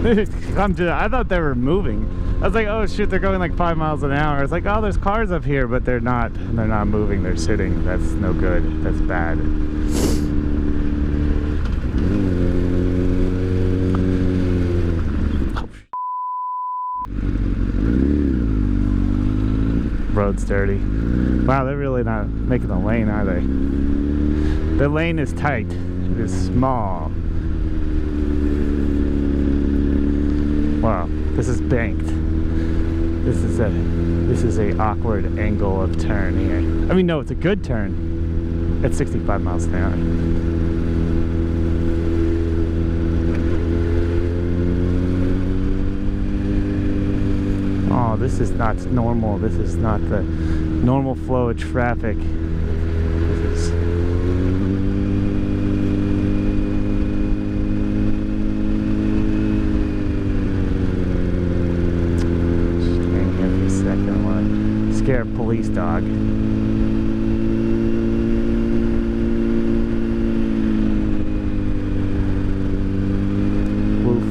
I thought they were moving. I was like, oh shit, they're going like 5 miles an hour. It's like, oh, there's cars up here, but they're not moving, they're sitting. That's no good. That's bad. Road's dirty. Wow, they're really not making the lane, are they? The lane is tight. It is small. Wow, this is banked. This is a awkward angle of turn here. I mean, no, it's a good turn at 65 miles an hour. Oh, this is not normal. This is not the normal flow of traffic. This is... Scare a police dog. Woof.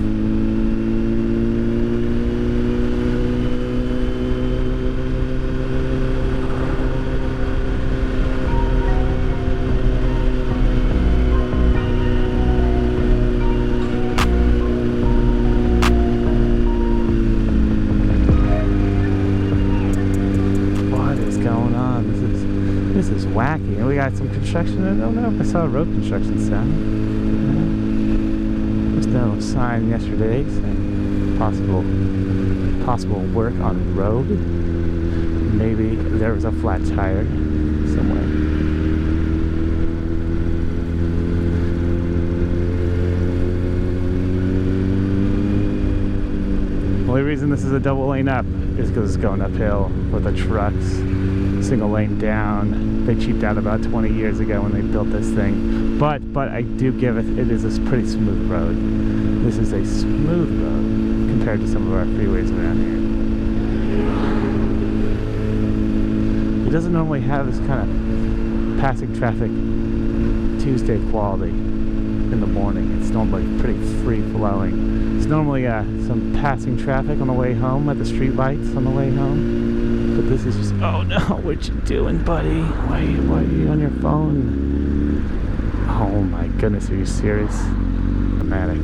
This is wacky. And we got some construction. I don't know if I saw a road construction sign. There's no sign yesterday saying possible work on the road. Maybe there was a flat tire somewhere. The only reason this is a double lane up is because it's going uphill with the trucks. Single lane down. They cheaped out about 20 years ago when they built this thing. But I do give it is a pretty smooth road. This is a smooth road compared to some of our freeways around here. It doesn't normally have this kind of passing traffic Tuesday quality in the morning. It's normally pretty free flowing. It's normally some passing traffic on the way home at the street lights on the way home. But this is just, oh no, what you doing, buddy? Why are you on your phone? Oh my goodness, are you serious? Dramatic.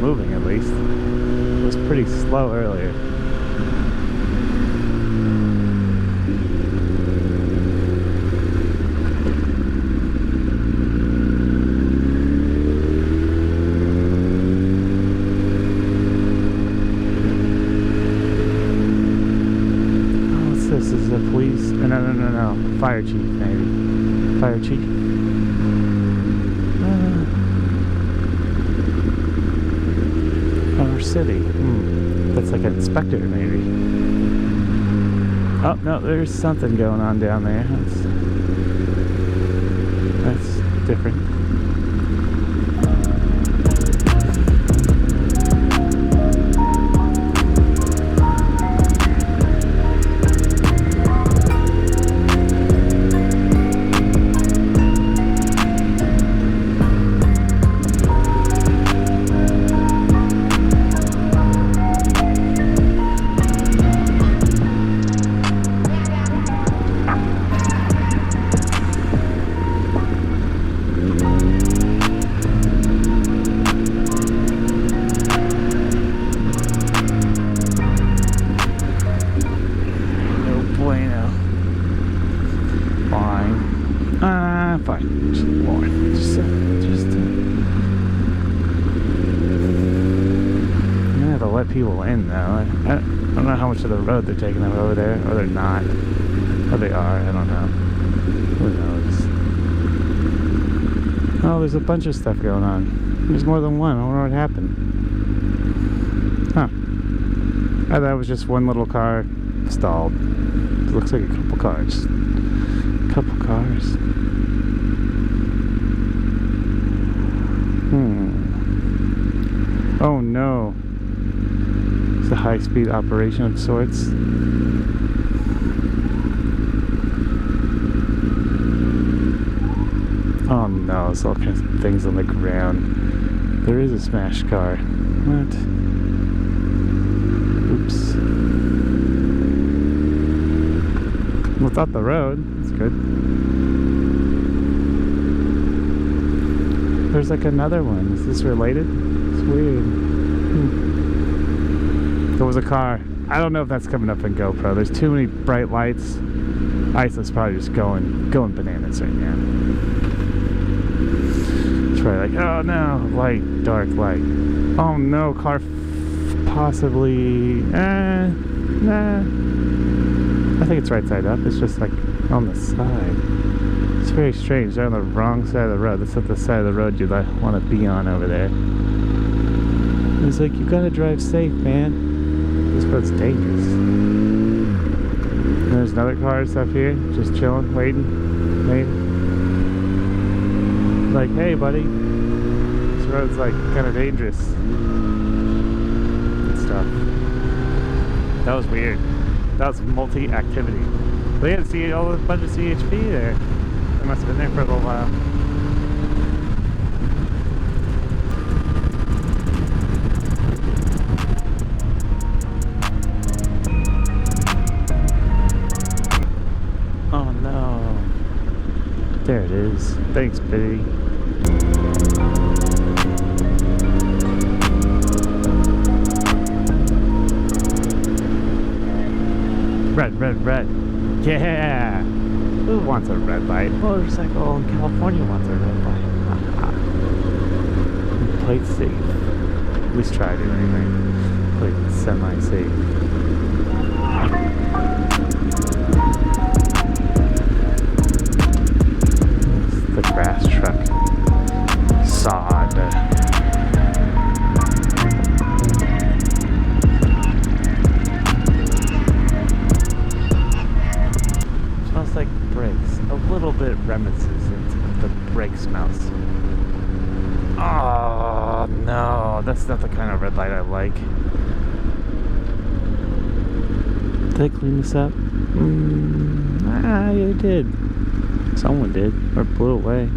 Moving at least. It was pretty slow earlier. This is a police, no, fire chief maybe. Fire chief? Our city. That's like an inspector maybe. Oh, no, there's something going on down there. That's different. Fine. Just boring. I have to let people in though. I don't know how much of the road they're taking over there, or they're not. Or they are, I don't know. Who knows? Oh, there's a bunch of stuff going on. There's more than one. I wonder what happened. Huh. I thought it was just one little car stalled. It looks like a couple cars. Couple cars. Oh no. It's a high-speed operation of sorts. nails, all kinds of things on the ground. There is a smashed car. What? Oops. Without the road, that's good. There's like another one. Is this related? It's weird. There was a car. I don't know if that's coming up in GoPro. There's too many bright lights. Isaac's probably just going bananas right now. It's probably like, oh no, light, dark light. Oh no, car possibly. Nah. I think it's right side up. It's just like on the side. It's very strange. They're on the wrong side of the road. That's not the side of the road you'd want to be on over there. He's like, you gotta drive safe, man. This road's dangerous. And there's another car up here, just chilling, waiting. Like, hey, buddy, this road's like kind of dangerous. Good stuff. That was weird. That was multi-activity. They had a bunch of CHP there. They must have been there for a little while. Oh no. There it is. Thanks, Biddy. Red. Yeah! Who wants a red light? Motorcycle in California wants a red light. Plate safe. At least try to anyway. Plate semi-safe. The grass truck. Sod. Smells like brakes. A little bit reminiscent of the brake smells. Oh no, that's not the kind of red light I like. Did they clean this up? Yeah, they did. Someone did, or blew away.